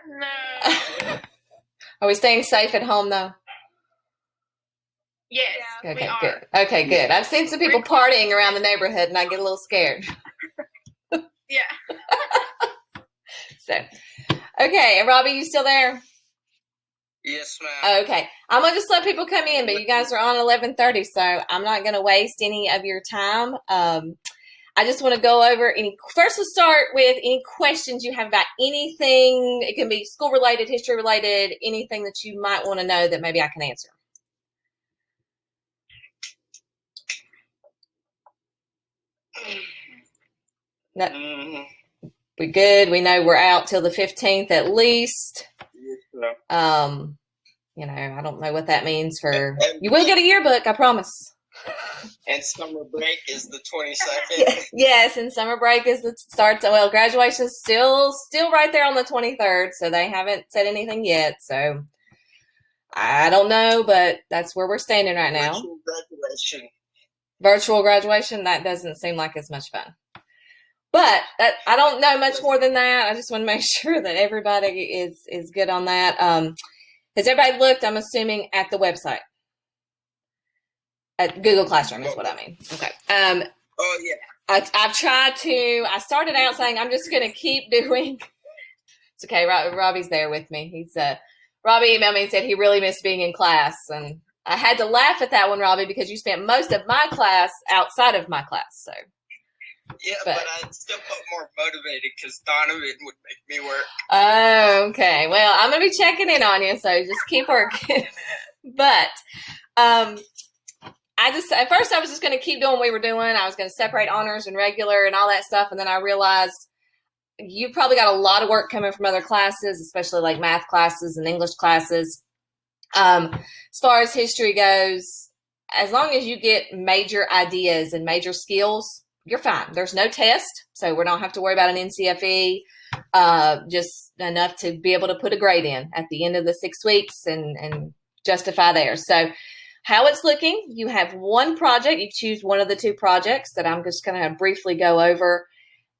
No. Are we staying safe at home though? Yes, okay, we are. Good. Okay, good. I've seen some people partying around the neighborhood, and I get a little scared. Yeah. So, okay, and Robbie, you still there? Yes, ma'am. Okay, I'm gonna just let people come in, but you guys are on 11:30, so I'm not gonna waste any of your time. I just want to go over first we'll start with any questions you have about anything. It can be school related, history related, anything that you might want to know that maybe I can answer. No, we good. We know we're out till the 15th at least. Yes, I don't know what that means for you. Will get a yearbook, I promise. And summer break is the 22nd. Yes, and summer break starts. Well, graduation's still right there on the 23rd, so they haven't said anything yet. So I don't know, but that's where we're standing right now. Virtual graduation. That doesn't seem like as much fun. But I don't know much more than that. I just want to make sure that everybody is good on that. Has everybody looked? I'm assuming at the website. At Google Classroom is what I mean. Okay. Oh, yeah. I've tried to. I started out saying I'm just going to keep doing. It's okay. Robbie's there with me. Robbie emailed me and said he really missed being in class, and I had to laugh at that one, Robbie, because you spent most of my class outside of my class. So. Yeah, but I still felt more motivated because Donovan would make me work. Oh, okay. Well, I'm going to be checking in on you, so just keep working. But at first I was just going to keep doing what we were doing. I was going to separate honors and regular and all that stuff. And then I realized you've probably got a lot of work coming from other classes, especially like math classes and English classes. As far as history goes, as long as you get major ideas and major skills, you're fine. There's no test, so we don't have to worry about an NCFE, just enough to be able to put a grade in at the end of the 6 weeks and justify there. So how it's looking, you have one project. You choose one of the two projects that I'm just going to briefly go over,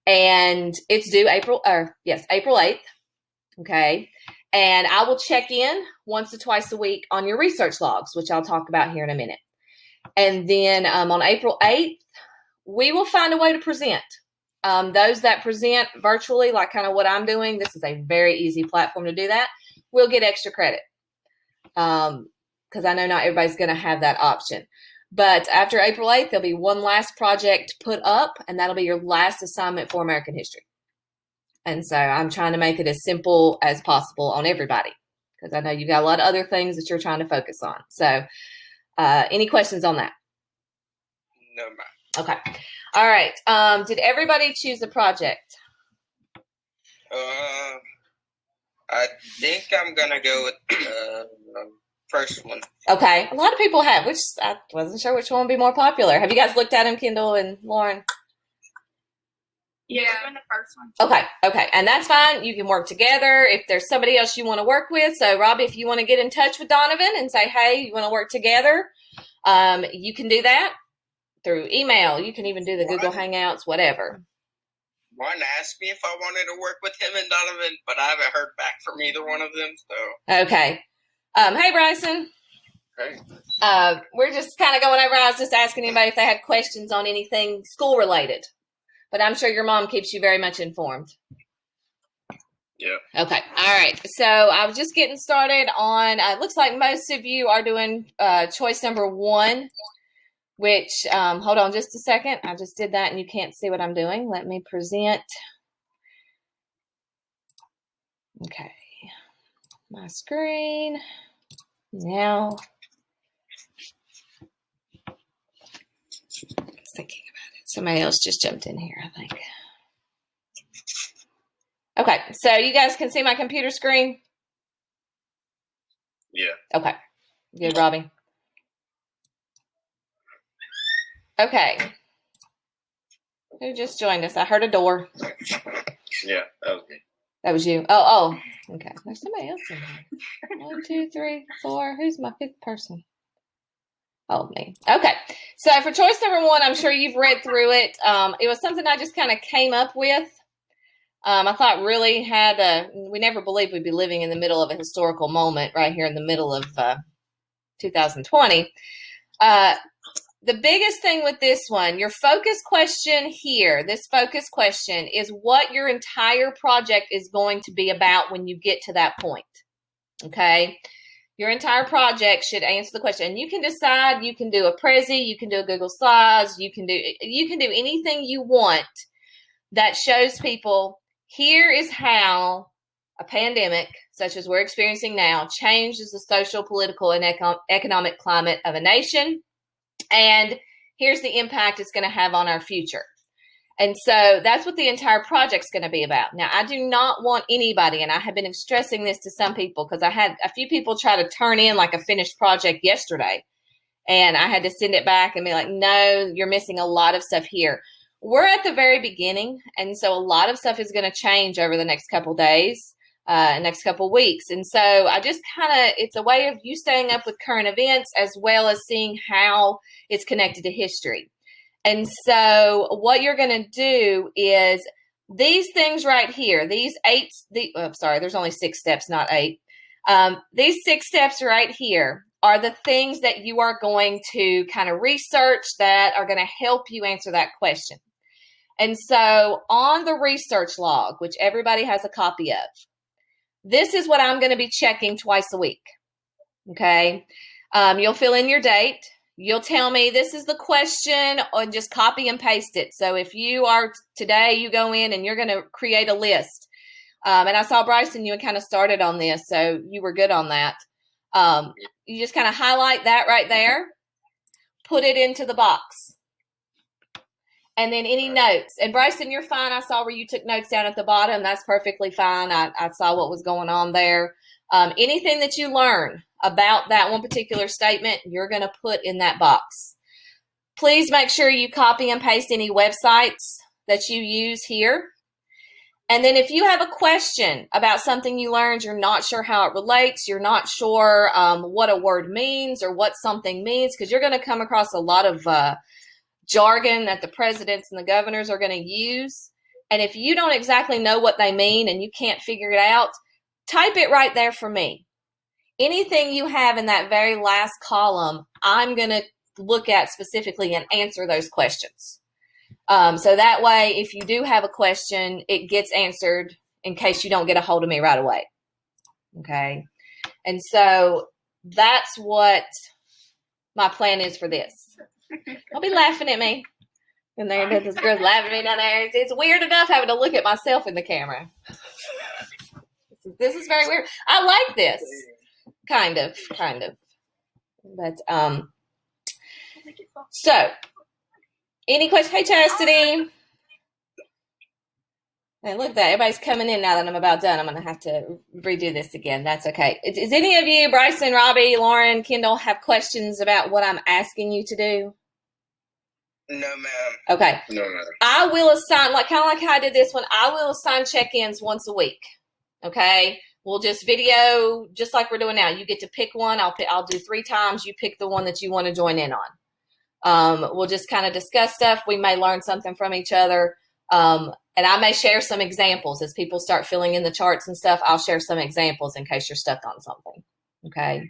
and it's due April 8th. Okay. And I will check in once or twice a week on your research logs, which I'll talk about here in a minute. And then on April 8th, we will find a way to present. Those that present virtually, like kind of what I'm doing, this is a very easy platform to do that, will get extra credit. Because I know not everybody's going to have that option. But after April 8th, there'll be one last project put up, and that'll be your last assignment for American history. And so I'm trying to make it as simple as possible on everybody, because I know you've got a lot of other things that you're trying to focus on. So any questions on that? No, ma'am. Okay. All right. Did everybody choose a project? I think I'm going to go with the first one. Okay. A lot of people have, which I wasn't sure which one would be more popular. Have you guys looked at them, Kendall and Lauren? Yeah, we're in the first one. Okay. And that's fine. You can work together if there's somebody else you want to work with. So, Robbie, if you want to get in touch with Donovan and say, hey, you want to work together, you can do that through email. You can even do the Google Hangouts, whatever. One asked me if I wanted to work with him and Donovan, but I haven't heard back from either one of them. So okay. Hey, Bryson. Hey. We're just kind of going over. I was just asking anybody if they had questions on anything school related, but I'm sure your mom keeps you very much informed. Yeah. Okay. All right. So I was just getting started on. It looks like most of you are doing choice number 1. Which, hold on just a second. I just did that and you can't see what I'm doing. Let me present. Okay. My screen. Now. Thinking about it. Somebody else just jumped in here, I think. Okay. So you guys can see my computer screen? Yeah. Okay. Good, Robbie. Okay. Who just joined us? I heard a door. Yeah, that was me. That was you. Oh. Okay. There's somebody else in here. 1, 2, 3, 4. Who's my 5th person? Oh, me. Okay. So for choice number 1, I'm sure you've read through it. It was something I just kind of came up with. I thought really we never believed we'd be living in the middle of a historical moment right here in the middle of 2020. The biggest thing with this one, your focus question here, this focus question is what your entire project is going to be about when you get to that point. Okay? Your entire project should answer the question. And you can decide, you can do a Prezi, you can do a Google Slides, you can do anything you want that shows people here is how a pandemic, such as we're experiencing now, changes the social, political, and economic climate of a nation. And here's the impact it's going to have on our future. And so that's what the entire project's going to be about. Now, I do not want anybody, and I have been stressing this to some people because I had a few people try to turn in like a finished project yesterday. And I had to send it back and be like, no, you're missing a lot of stuff here. We're at the very beginning, and so a lot of stuff is going to change over the next couple days, next couple weeks. And so I just it's a way of you staying up with current events as well as seeing how it's connected to history. And so what you're going to do is these things right here, there's only 6 steps, not 8. These 6 steps right here are the things that you are going to kind of research that are going to help you answer that question. And so on the research log, which everybody has a copy of, this is what I'm going to be checking twice a week. Okay. You'll fill in your date. You'll tell me this is the question and just copy and paste it. So if you are today, you go in and you're going to create a list. And I saw Bryson, you had kind of started on this, so you were good on that. You just kind of highlight that right there, put it into the box. And then any notes. And Bryson, you're fine. I saw where you took notes down at the bottom. That's perfectly fine. I saw what was going on there. Anything that you learn about that one particular statement, you're going to put in that box. Please make sure you copy and paste any websites that you use here. And then if you have a question about something you learned, you're not sure how it relates, you're not sure what a word means or what something means, because you're going to come across a lot of jargon that the presidents and the governors are going to use. And if you don't exactly know what they mean and you can't figure it out, type it right there for me. Anything you have in that very last column, I'm going to look at specifically and answer those questions. So that way, if you do have a question, it gets answered in case you don't get a hold of me right away. Okay. And so that's what my plan is for this. Don't be laughing at me. And there, this girl's laughing at me down there. It's weird enough having to look at myself in the camera. This is very weird. I like this. Kind of. But, so, any questions? Hey, Chastity. And look at that. Everybody's coming in now that I'm about done. I'm going to have to redo this again. That's okay. Is any of you, Bryson, Robbie, Lauren, Kendall, have questions about what I'm asking you to do? No, ma'am. Okay. No, ma'am. I will assign, kind of like how I did this one, I will assign check-ins once a week. Okay. We'll just video just like we're doing now. You get to pick one. I'll do 3 times. You pick the one that you want to join in on. We'll just kind of discuss stuff. We may learn something from each other. And I may share some examples as people start filling in the charts and stuff. I'll share some examples in case you're stuck on something. Okay.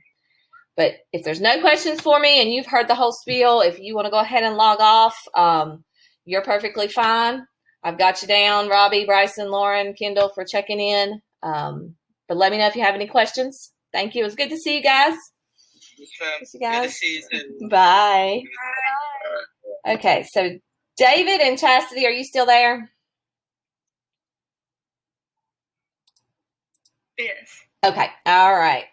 But if there's no questions for me and you've heard the whole spiel, if you want to go ahead and log off, you're perfectly fine. I've got you down, Robbie, Bryson, Lauren, Kendall, for checking in. But let me know if you have any questions. Thank you. It was good to see you guys. Yes, you guys. Good to see you too. Bye. Okay, so David and Chastity, are you still there? Yes. Okay, all right.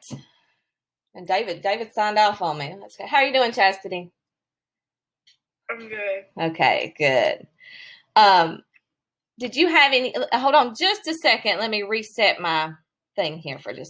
And David signed off on me. That's good. How are you doing, Chastity? I'm good. Okay, good. Did you have any? Hold on just a second. Let me reset my thing here for just